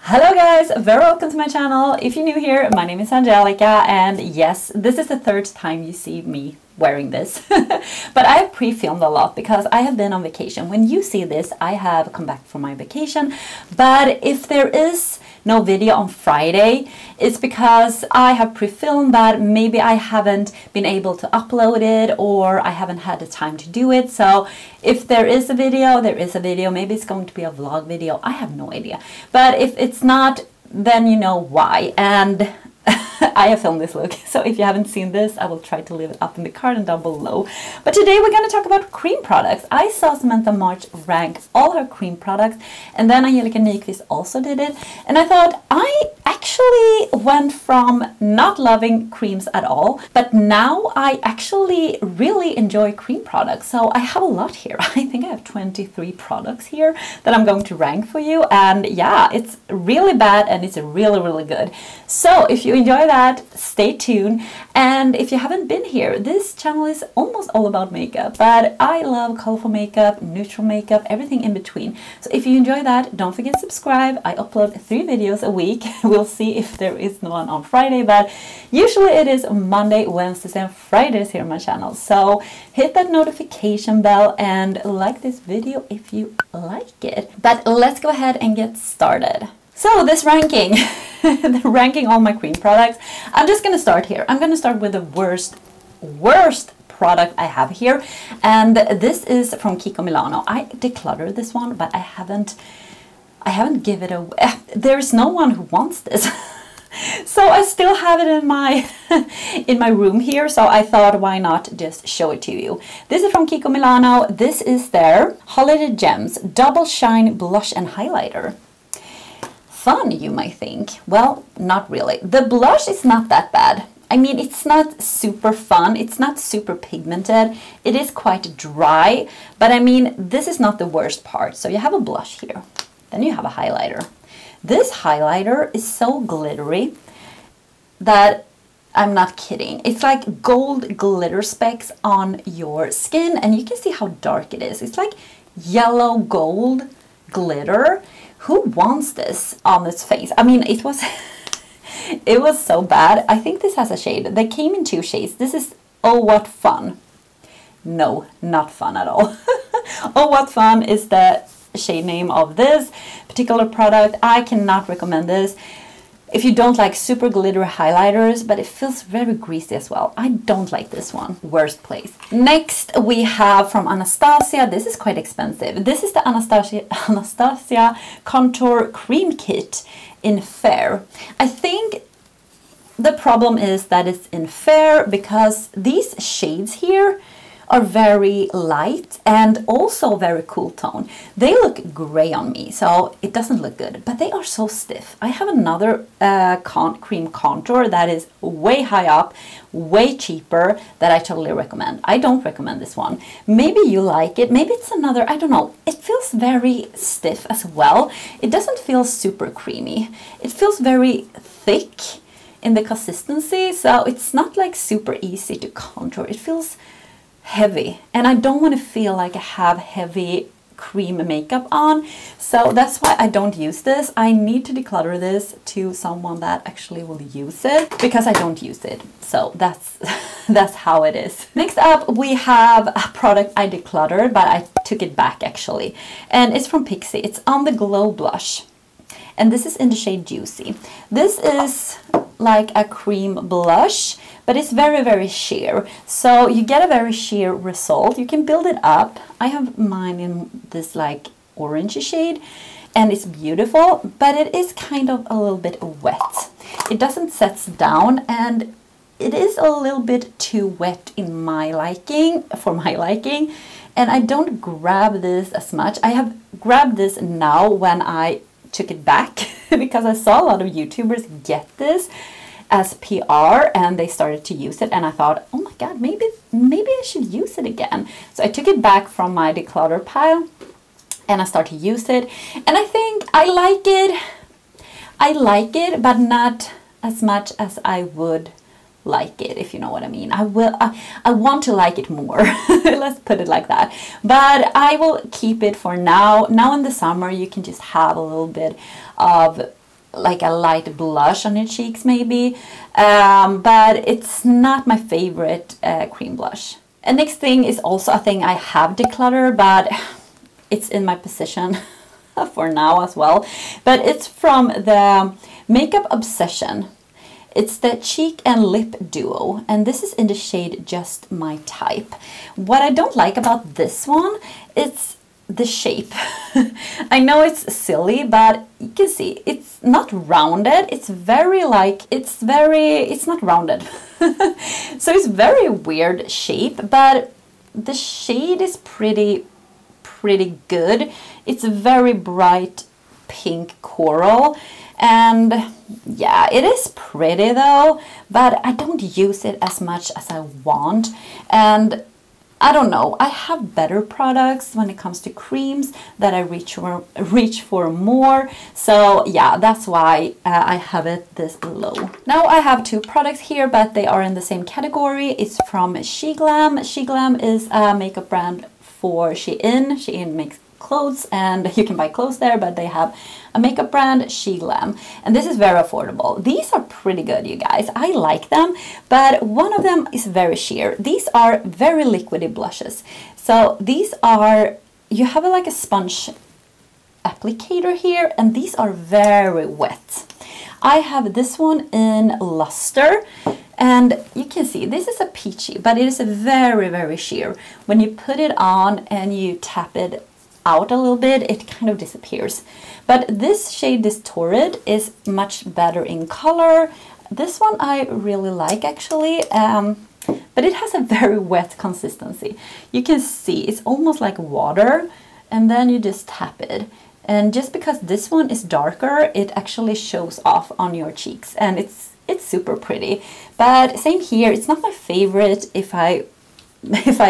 Hello guys, very welcome to my channel. If you're new here, my name is Angelica and yes, this is the third time you see me wearing this. But I have pre-filmed a lot because I have been on vacation. When you see this, I have come back from my vacation. But if there is no video on Friday, it's because I have pre-filmed that maybe I haven't been able to upload it or I haven't had the time to do it. So if there is a video, there is a video. Maybe it's going to be a vlog video. I have no idea. But if it's not, then you know why. And I have filmed this look, so if you haven't seen this, I will try to leave it up in the card and down below. But today we're going to talk about cream products. I saw Samantha March rank all her cream products, and then Angelica also did it. And I thought, I actually went from not loving creams at all, but now I actually really enjoy cream products. So I have a lot here. I think I have 23 products here that I'm going to rank for you. And yeah, it's really bad and it's really, really good. So if you enjoy that, stay tuned. And if you haven't been here, this channel is almost all about makeup, but I love colorful makeup, neutral makeup, everything in between. So if you enjoy that, don't forget to subscribe. I upload 3 videos a week. We'll see if there is one on Friday, but usually it is Monday, Wednesdays and Fridays here on my channel. So hit that notification bell and like this video if you like it. But let's go ahead and get started. So this ranking, ranking all my cream products, I'm just going to start here. I'm going to start with the worst product I have here. And this is from Kiko Milano. I decluttered this one, but I haven't given it away. There's no one who wants this. So I still have it in my in my room here, so I thought why not just show it to you. This is from Kiko Milano. This is their Holiday Gems Double Shine Blush and Highlighter. Fun, you might think. Well, not really. The blush is not that bad. I mean, it's not super fun. It's not super pigmented. It is quite dry, but I mean, this is not the worst part. So you have a blush here. Then you have a highlighter. This highlighter is so glittery that I'm not kidding. It's like gold glitter specks on your skin, and you can see how dark it is. It's like yellow gold glitter. Who wants this on its face? I mean, it was it was so bad. I think this has a shade. They came in 2 shades. This is Oh What Fun. No, not fun at all. Oh What Fun is the shade name of this particular product. I cannot recommend this if you don't like super glitter highlighters, but it feels very greasy as well. I don't like this one. Worst place. Next we have from Anastasia. This is quite expensive. This is the Anastasia Contour Cream Kit in Fair. I think the problem is that it's in Fair because these shades here are very light and also very cool tone. They look gray on me, so it doesn't look good, but they are so stiff. I have another cream contour that is way high up, way cheaper, that I totally recommend. I don't recommend this one. Maybe you like it, maybe it's another, I don't know. It feels very stiff as well. It doesn't feel super creamy. It feels very thick in the consistency, so it's not like super easy to contour. It feels heavy, and I don't want to feel like I have heavy cream makeup on, so that's why I don't use this. I need to declutter this to someone that actually will use it because I don't use it. So that's how it is. Next up we have a product I decluttered, but I took it back actually, and it's from Pixi. It's On the Glow Blush, and this is in the shade Juicy. This is like a cream blush, but it's very, very sheer. So you get a very sheer result. You can build it up. I have mine in this like orangey shade, and it's beautiful, but it is kind of a little bit wet. It doesn't set down, and it is a little bit too wet in my liking, for my liking, and I don't grab this as much. I have grabbed this now when I took it back because I saw a lot of YouTubers get this as PR and they started to use it, and I thought, oh my god, maybe I should use it again. So I took it back from my declutter pile and I started to use it, and I think I like it. I like it, but not as much as I would like it, if you know what I mean. I want to like it more. Let's put it like that. But I will keep it for now. Now in the summer you can just have a little bit of like a light blush on your cheeks maybe, but it's not my favorite cream blush. And next thing is also a thing I have decluttered, but it's in my position for now as well. But it's from the Makeup Obsession. It's the Cheek and Lip Duo, and this is in the shade Just My Type. What I don't like about this one, it's the shape. I know it's silly, but you can see it's not rounded. It's very like, it's not rounded. So it's very weird shape, but the shade is pretty good. It's a very bright pink coral, and yeah, it is pretty though, but I don't use it as much as I want. And I don't know, I have better products when it comes to creams that I reach for more. So yeah, that's why I have it this low. Now I have two products here, but they are in the same category. It's from Glam. Glam is a makeup brand for Shein. Shein makes clothes, and you can buy clothes there, but they have a makeup brand, Glam, and this is very affordable. These are pretty good, you guys. I like them, but one of them is very sheer. These are very liquidy blushes. So these are, you have like a sponge applicator here, and these are very wet. I have this one in Luster, and you can see this is a peachy, but it is a very sheer. When you put it on and you tap it out a little bit, it kind of disappears. But this shade, this Torrid, is much better in color. This one I really like actually, but it has a very wet consistency. You can see it's almost like water, and then you just tap it. And just because this one is darker, it actually shows off on your cheeks, and it's super pretty. But same here, it's not my favorite if I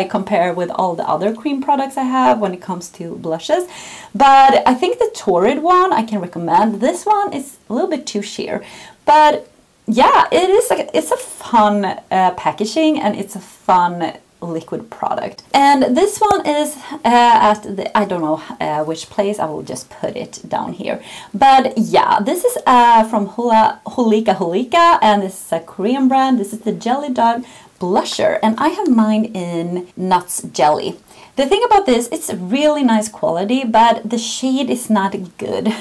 compare with all the other cream products I have when it comes to blushes. But I think the Torrid one I can recommend. This one is a little bit too sheer. But yeah, it's a fun packaging, and it's a fun liquid product. And this one is at the, I don't know which place, I will just put it down here. But yeah, this is from Holika, and this is a Korean brand. This is the Jelly Dog blusher, and I have mine in Nuts Jelly. The thing about this, it's really nice quality, but the shade is not good.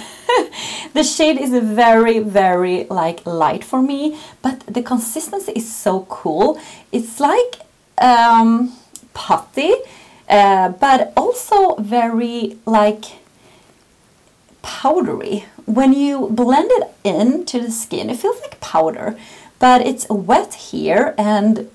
The shade is very like light for me, but the consistency is so cool. It's like putty, but also very like powdery. When you blend it into the skin, it feels like powder, but it's wet here and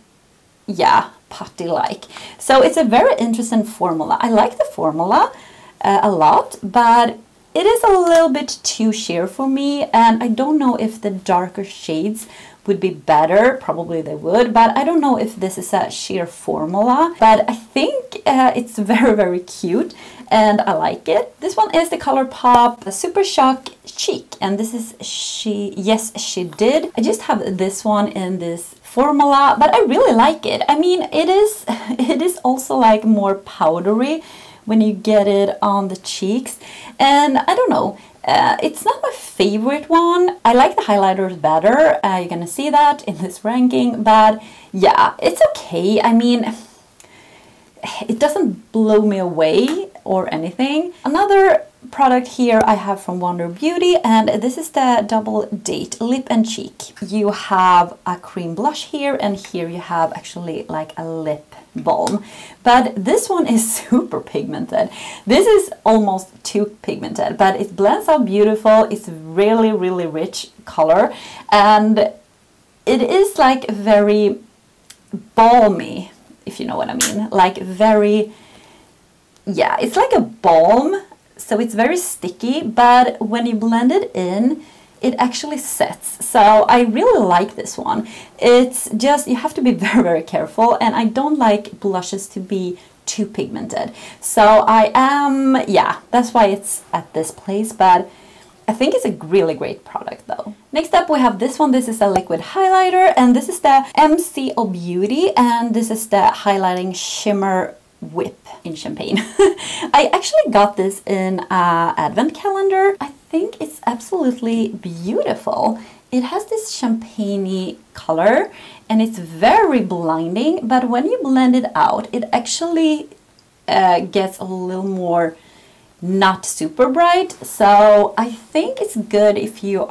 yeah, putty-like. So it's a very interesting formula. I like the formula a lot, but it is a little bit too sheer for me, and I don't know if the darker shades would be better. Probably they would, but I don't know if this is a sheer formula. But I think it's very cute, and I like it. This one is the Colourpop Super Shock Cheek, and this is Yes She Did. I just have this one in this formula, but I really like it. I mean, it is also like more powdery when you get it on the cheeks, and I don't know, it's not my favorite one. I like the highlighters better. You're gonna see that in this ranking, but yeah, it's okay. I mean, it doesn't blow me away or anything. Another product here I have from Wonder Beauty, and this is the Double Date Lip and Cheek. You have a cream blush here, and here you have actually like a lip balm, but this one is super pigmented. This is almost too pigmented, but it blends out beautiful. It's really rich color, and it is like very balmy, if you know what I mean. Like very, yeah, it's like a balm. So it's very sticky, but when you blend it in, it actually sets. So I really like this one. It's just, you have to be very careful, and I don't like blushes to be too pigmented. So yeah, that's why it's at this place, but I think it's a really great product though. Next up we have this one. This is a liquid highlighter, and this is the MCO Beauty, and this is the highlighting shimmer whip in champagne. I actually got this in an advent calendar. I think it's absolutely beautiful. It has this champagne color and it's very blinding, but when you blend it out, it actually gets a little more not super bright. So I think it's good if you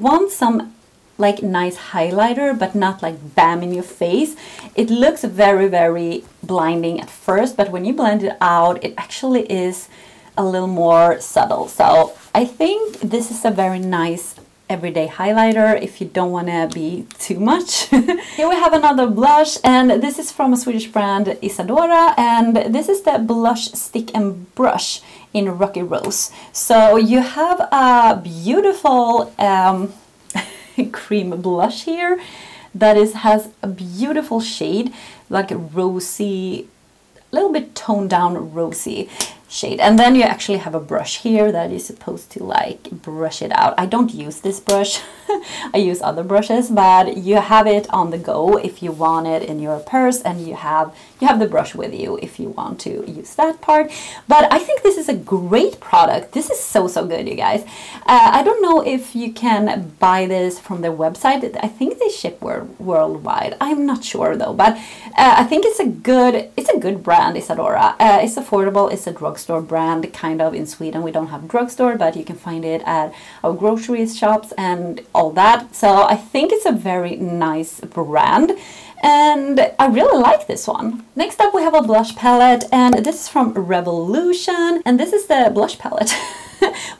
want some like nice highlighter, but not like bam in your face. It looks very, very blinding at first, but when you blend it out, it actually is a little more subtle. So I think this is a very nice everyday highlighter if you don't want to be too much. Here we have another blush, and this is from a Swedish brand, Isadora, and this is the blush stick and brush in Rocky Rose. So you have a beautiful cream blush here that has a beautiful shade, like a rosy, a little bit toned down rosy shade. And then you actually have a brush here that is supposed to like brush it out. I don't use this brush. I use other brushes, but you have it on the go if you want it in your purse, and you have the brush with you if you want to use that part. But I think this is a great product. This is so good, you guys. I don't know if you can buy this from their website. I think they ship worldwide. I'm not sure though, but I think it's a good brand, Isadora. It's affordable. It's a drugstore brand, kind of. In Sweden we don't have drugstore, but you can find it at our grocery shops and all that. So I think it's a very nice brand, and I really like this one. Next up we have a blush palette, and this is from Revolution, and this is the blush palette.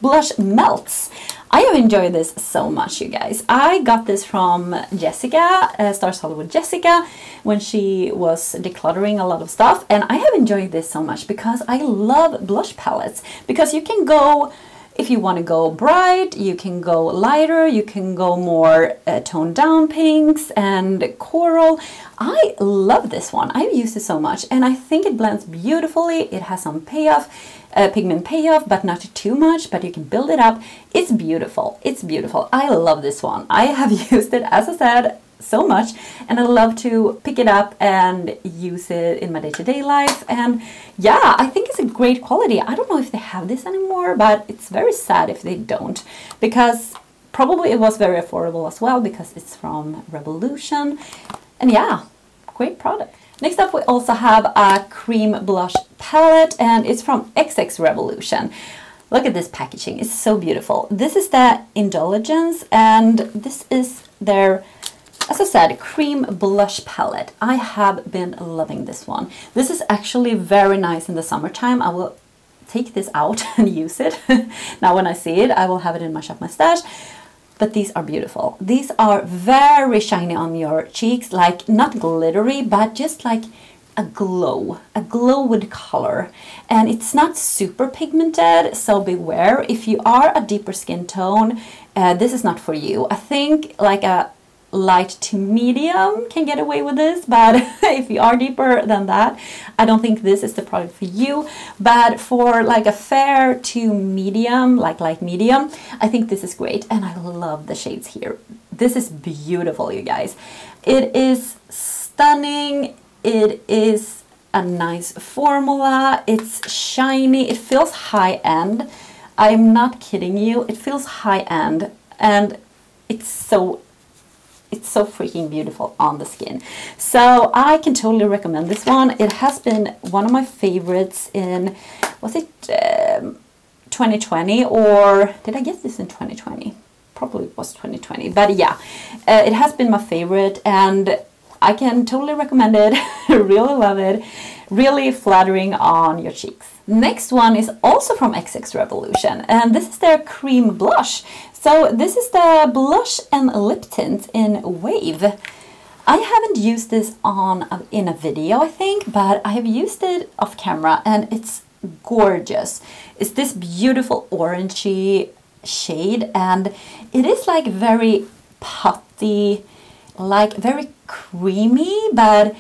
Blush Melts. I have enjoyed this so much, you guys. I got this from Jessica, Stars Hollywood Jessica, when she was decluttering a lot of stuff, and I have enjoyed this so much because I love blush palettes, because you can go, if you want to go bright, you can go lighter, you can go more toned down pinks and coral. I love this one. I've used it so much, and I think it blends beautifully. It has some payoff, pigment payoff, but not too much, but you can build it up. It's beautiful. It's beautiful. I love this one. I have used it, as I said, so much, and I love to pick it up and use it in my day-to-day life. And yeah, I think it's a great quality. I don't know if they have this anymore, but it's very sad if they don't, because probably it was very affordable as well, because it's from Revolution. And yeah, great product. Next up we also have a cream blush palette, and it's from XX Revolution. Look at this packaging, it's so beautiful. This is the Indulgence, and this is their, as I said, cream blush palette. I have been loving this one. This is actually very nice in the summertime. I will take this out and use it. Now when I see it, I will have it in my Shop My Stash. But these are beautiful. These are very shiny on your cheeks, like not glittery, but just like a glow with color. And it's not super pigmented, so beware. If you are a deeper skin tone, this is not for you. I think like a light to medium can get away with this, but if you are deeper than that, I don't think this is the product for you. But for like a fair to medium, like light medium, I think this is great, and I love the shades here. This is beautiful, you guys. It is stunning. It is a nice formula. It's shiny. It feels high-end. I'm not kidding you. It feels high-end, and it's so freaking beautiful on the skin. So I can totally recommend this one. It has been one of my favorites in, was it 2020, or did I get this in 2020? Probably it was 2020, but yeah, it has been my favorite, and I can totally recommend it. Really love it. Really flattering on your cheeks. Next one is also from XX Revolution, and this is their cream blush. So this is the blush and lip tint in Wave. I haven't used this in a video, I think, but I have used it off camera, and it's gorgeous. It's this beautiful orangey shade, and it is like very putty, like very creamy, but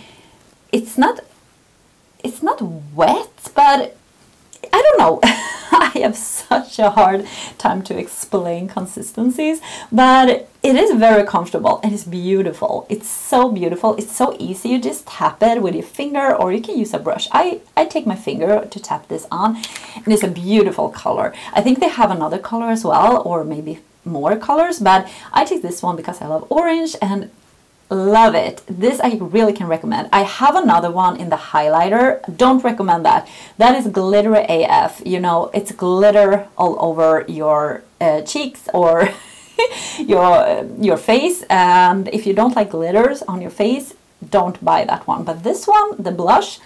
it's not wet, but I don't know. I have such a hard time to explain consistencies, but it is very comfortable and it's beautiful. It's so beautiful. It's so easy. You just tap it with your finger, or you can use a brush. I take my finger to tap this on, and it's a beautiful color. I think they have another color as well, or maybe more colors, but I take this one because I love orange and love it. This I really can recommend. I have another one in the highlighter. Don't recommend that. That is glittery AF. You know, it's glitter all over your cheeks or your face, and if you don't like glitters on your face, don't buy that one. But this one, the blush,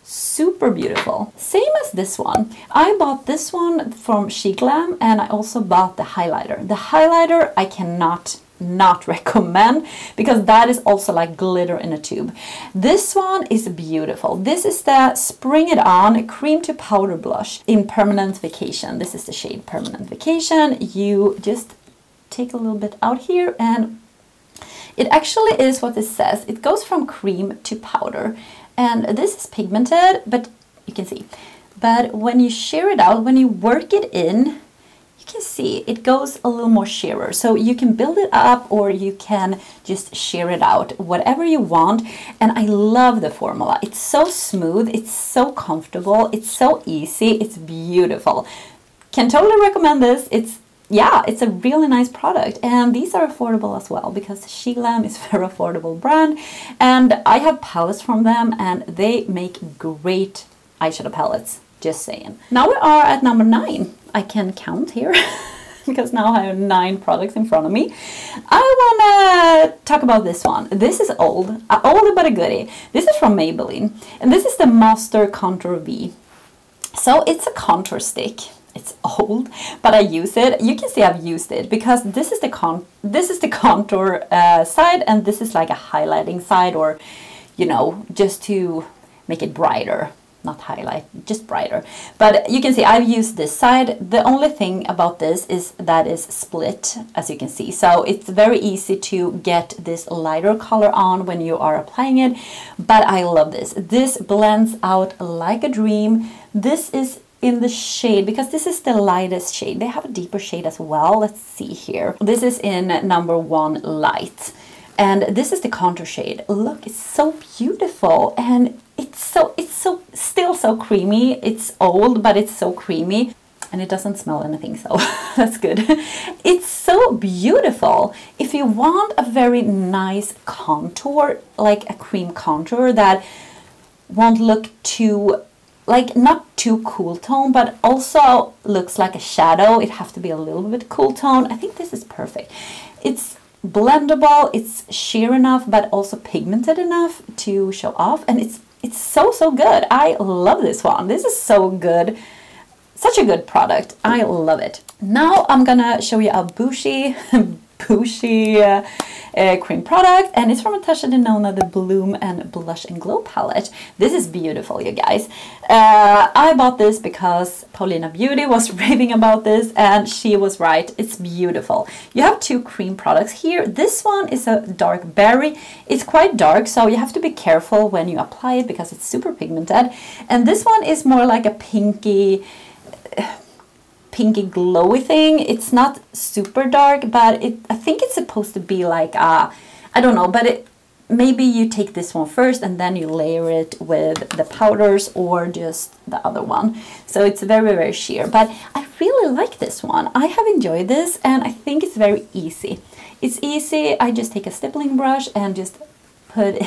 super beautiful. Same as this one. I bought this one from Glam, and I also bought the highlighter. The highlighter I cannot not recommend, because that is also like glitter in a tube. This one is beautiful. This is the Spring It On Cream to Powder Blush in Permanent Vacation. This is the shade Permanent Vacation. You just take a little bit out here, and it actually is what it says. It goes from cream to powder, and this is pigmented, but you can see. But when you sheer it out, when you work it in, you can see it goes a little more sheerer. So you can build it up, or you can just sheer it out, whatever you want. And I love the formula. It's so smooth, it's so comfortable, it's so easy, it's beautiful. Can totally recommend this. It's a really nice product, and these are affordable as well, because Glam is a very affordable brand, and I have palettes from them, and they make great eyeshadow palettes, just saying. Now we are at number 9. I can count here because now I have 9 products in front of me. I want to talk about this one. This is old but a goodie. This is from Maybelline, and this is the Master Contour V. So it's a contour stick. It's old, but I use it. You can see I've used it because this is the contour side, and this is like a highlighting side, or you know, just to make it brighter. Not highlight, just brighter. But you can see I've used this side. The only thing about this is that it's split, as you can see. So it's very easy to get this lighter color on when you are applying it. But I love this. This blends out like a dream. This is in the shade, because this is the lightest shade. They have a deeper shade as well. Let's see here. This is in number 1 light. And this is the contour shade. Look, it's so beautiful, and it's still so creamy. It's old, but it's so creamy, and it doesn't smell anything, so that's good. It's so beautiful. If you want a very nice contour, like a cream contour that won't look too, like, not too cool tone, but also looks like a shadow, it has to be a little bit cool tone. I think this is perfect. It's blendable, it's sheer enough, but also pigmented enough to show off, and it's so good. I love this one. This is so good. Such a good product. I love it. Now I'm gonna show you a bougie cream product, and it's from Anastasia the Bloom and Blush and Glow palette. This is beautiful, you guys. I bought this because Paulina Beauty was raving about this, and she was right. It's beautiful. You have 2 cream products here. This one is a dark berry. It's quite dark, so you have to be careful when you apply it because it's super pigmented. And this one is more like a pinky glowy thing. It's not super dark, but I think it's supposed to be like I don't know, but maybe you take this one first and then you layer it with the powders, or just the other one. So it's very sheer, but I really like this one. I have enjoyed this, and I think it's very easy. It's easy. I just take a stippling brush and just put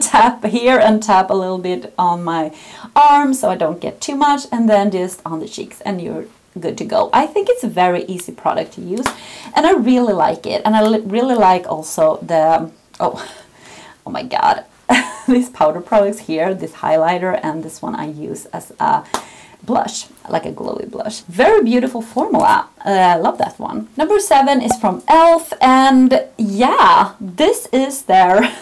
tap here and tap a little bit on my arm so I don't get too much, and then just on the cheeks, and you're good to go. I think it's a very easy product to use, and I really like it. And I really like also the oh my god, these powder products here, this highlighter, and this one I use as a blush, like a glowy blush. Very beautiful formula. I love that one. Number 7 is from Elf, and yeah, this is their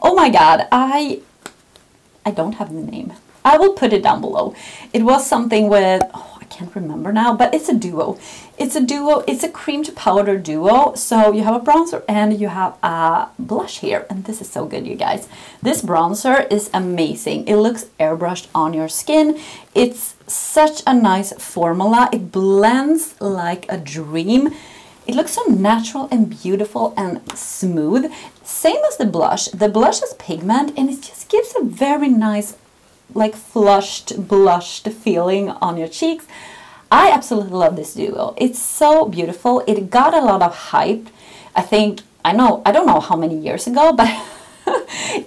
oh my god, I don't have the name. I will put it down below. It was something with, oh, I can't remember now, but it's a duo. It's a duo. It's a cream to powder duo. So you have a bronzer and you have a blush here, and this is so good, you guys. This bronzer is amazing. It looks airbrushed on your skin. It's such a nice formula. It blends like a dream. It looks so natural and beautiful and smooth. Same as the blush. The blush has pigment and it just gives a very nice, like flushed, blushed feeling on your cheeks. I absolutely love this duo. It's so beautiful. It got a lot of hype. I don't know how many years ago, but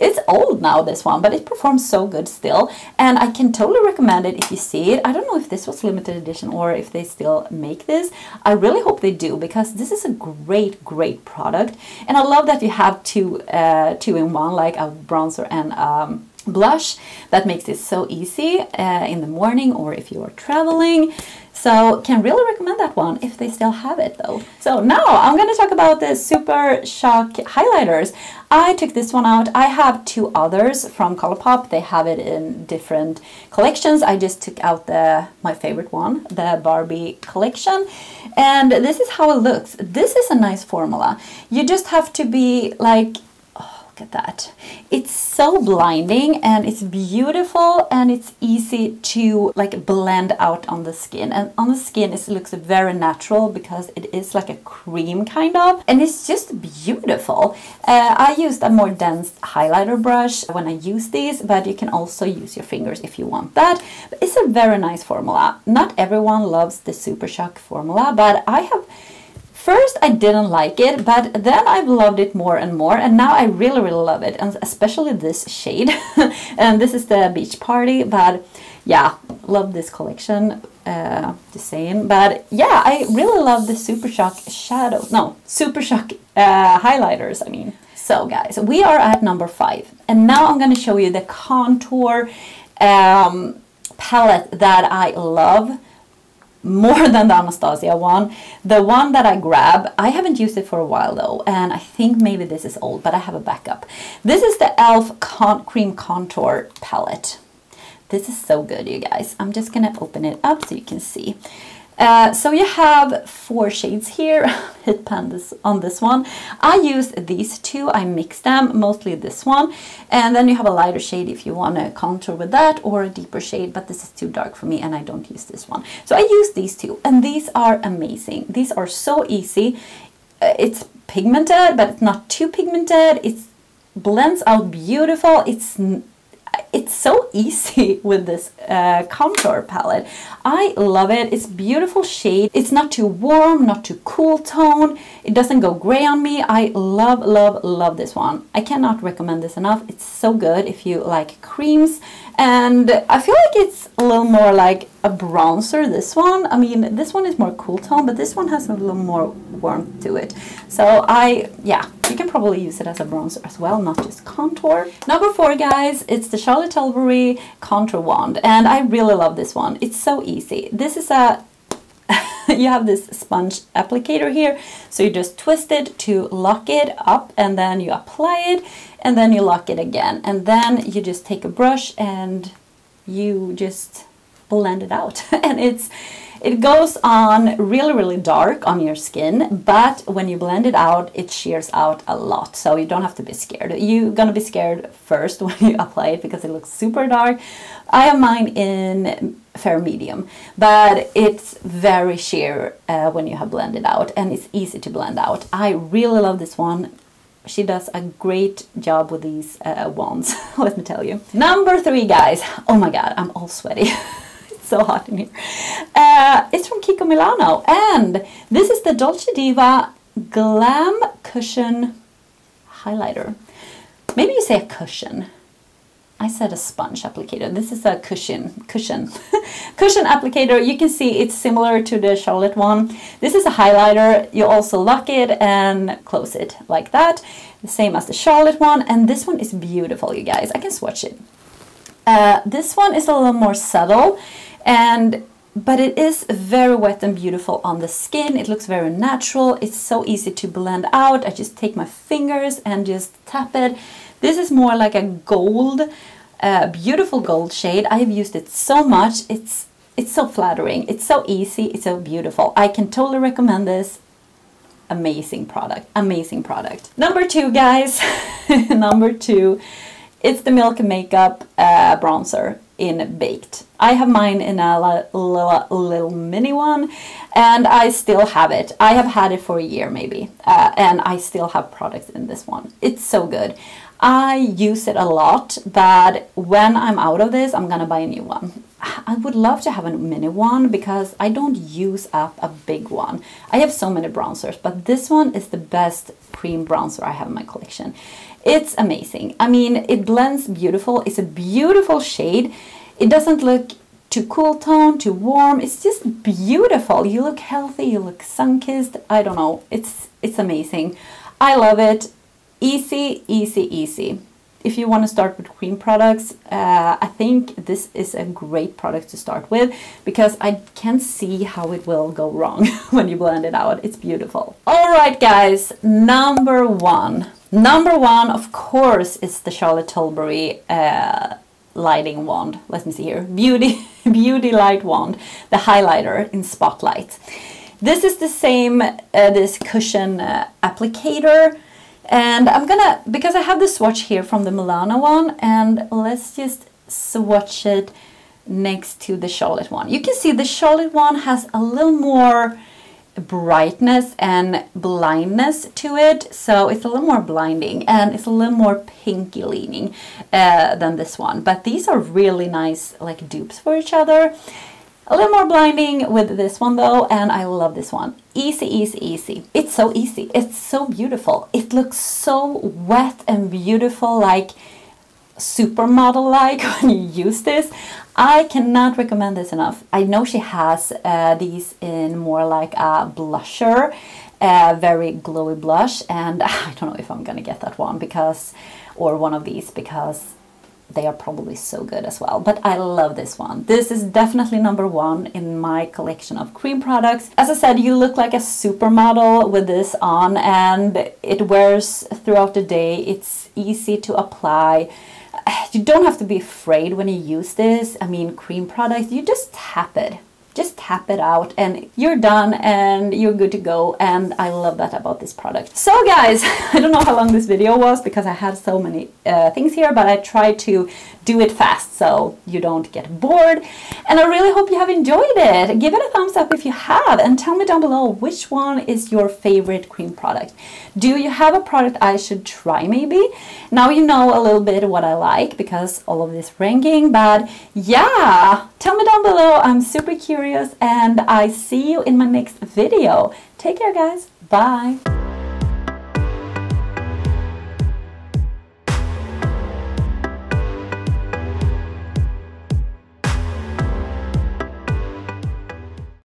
it's old now, this one, but it performs so good still. And I can totally recommend it if you see it. I don't know if this was limited edition or if they still make this. I really hope they do, because this is a great, great product. And I love that you have two in one, like a bronzer and blush. That makes it so easy in the morning or if you are traveling. So can really recommend that one if they still have it though. So now I'm going to talk about the Super Shock highlighters. I took this one out. I have two others from Colourpop. They have it in different collections. I just took out my favorite one, the Barbie collection. And this is how it looks. This is a nice formula. You just have to be like, at that. It's so blinding and it's beautiful and it's easy to like blend out on the skin, and on the skin it looks very natural because it is like a cream kind of, and it's just beautiful. I used a more dense highlighter brush when I use these, but you can also use your fingers if you want that. But it's a very nice formula. Not everyone loves the Super Shock formula, but first, I didn't like it, but then I've loved it more and more, and now I really, really love it, and especially this shade. And this is the Beach Party, but yeah, love this collection, just saying. But yeah, I really love the Super Shock Super Shock highlighters, I mean. So guys, we are at number 5, and now I'm going to show you the contour palette that I love more than the Anastasia one. The one that I grab, I haven't used it for a while though, and I think maybe this is old, but I have a backup. This is the e.l.f. Cream Contour Palette. This is so good, you guys. I'm just gonna open it up so you can see. So you have 4 shades here. Hit pan on this one. I used these two. I mixed them, mostly this one. And then you have a lighter shade if you want to contour with that, or a deeper shade, but this is too dark for me and I don't use this one. So I use these two, and these are amazing. These are so easy. It's pigmented, but it's not too pigmented. It blends out beautiful. It's so easy with this contour palette. I love it. It's beautiful shade. It's not too warm, not too cool tone. It doesn't go gray on me. I love, love, love this one. I cannot recommend this enough. It's so good if you like creams. And I feel like it's a little more like a bronzer, this one. I mean, this one is more cool tone, but this one has a little more warmth to it. So yeah, you can probably use it as a bronzer as well, not just contour. Number 4, guys, it's the Charlotte Tilbury Contour Wand, and I really love this one. It's so easy. This is you have this sponge applicator here, so you just twist it to lock it up, and then you apply it, and then you lock it again, and then you just take a brush and you just blend it out. And it goes on really, really dark on your skin, but when you blend it out, it shears out a lot, so you don't have to be scared. You're gonna be scared first when you apply it because it looks super dark. I have mine in fair medium, but it's very sheer when you have blended out, and it's easy to blend out. I really love this one. She does a great job with these wands, let me tell you. Number 3, guys. Oh my god, I'm all sweaty. It's so hot in here. It's from Kiko Milano, and this is the Dolce Diva Glam Cushion Highlighter. Maybe you say a cushion. I said a sponge applicator. This is a cushion applicator. You can see it's similar to the Charlotte one. This is a highlighter. You also lock it and close it like that, the same as the Charlotte one. And this one is beautiful, you guys. I can swatch it. This one is a little more subtle, but it is very wet and beautiful on the skin. It looks very natural. It's so easy to blend out. I just take my fingers and just tap it. This is more like a gold, beautiful gold shade. I have used it so much. It's so flattering. It's so easy. It's so beautiful. I can totally recommend this. Amazing product. Amazing product. Number 2, guys. Number 2. It's the Milk Makeup bronzer. in baked. I have mine in a little mini one, and I still have it. I have had it for a year maybe, and I still have products in this one. It's so good. I use it a lot, but when I'm out of this, I'm gonna buy a new one. I would love to have a mini one because I don't use up a big one. I have so many bronzers, but this one is the best cream bronzer I have in my collection. It's amazing. I mean, it blends beautiful. It's a beautiful shade. It doesn't look too cool tone, too warm. It's just beautiful. You look healthy, you look sun-kissed. I don't know. It's amazing. I love it. Easy, easy, easy. If you want to start with cream products, I think this is a great product to start with because I can see how it will go wrong when you blend it out. It's beautiful. All right, guys, number one. Number one, of course, is the Charlotte Tilbury lighting wand. Let me see here. Beauty light wand, the highlighter in Spotlight. This is the same, this cushion applicator. And I'm gonna, because I have the swatch here from the Milano one, and let's just swatch it next to the Charlotte one. You can see the Charlotte one has a little more brightness and blindness to it, so it's a little more blinding and it's a little more pinky leaning than this one. But these are really nice like dupes for each other. A little more blinding with this one though, and I love this one. Easy, easy, easy. It's so easy. It's so beautiful. It looks so wet and beautiful, like supermodel-like when you use this. I cannot recommend this enough. I know she has these in more like a blusher, very glowy blush, and I don't know if I'm gonna get that one because, or one of these, because they are probably so good as well. But I love this one. This is definitely number one in my collection of cream products. As I said, you look like a supermodel with this on, and it wears throughout the day. It's easy to apply. You don't have to be afraid when you use this. I mean, cream products, you just tap it. Just tap it out and you're done and you're good to go, and I love that about this product. So guys, I don't know how long this video was because I had so many things here, but I tried to do it fast so you don't get bored, and I really hope you have enjoyed it. Give it a thumbs up if you have, and tell me down below which one is your favorite cream product. Do you have a product I should try maybe? Now you know a little bit what I like because all of this ranking, but yeah, tell me down below. I'm super curious, and I see you in my next video. Take care, guys. Bye.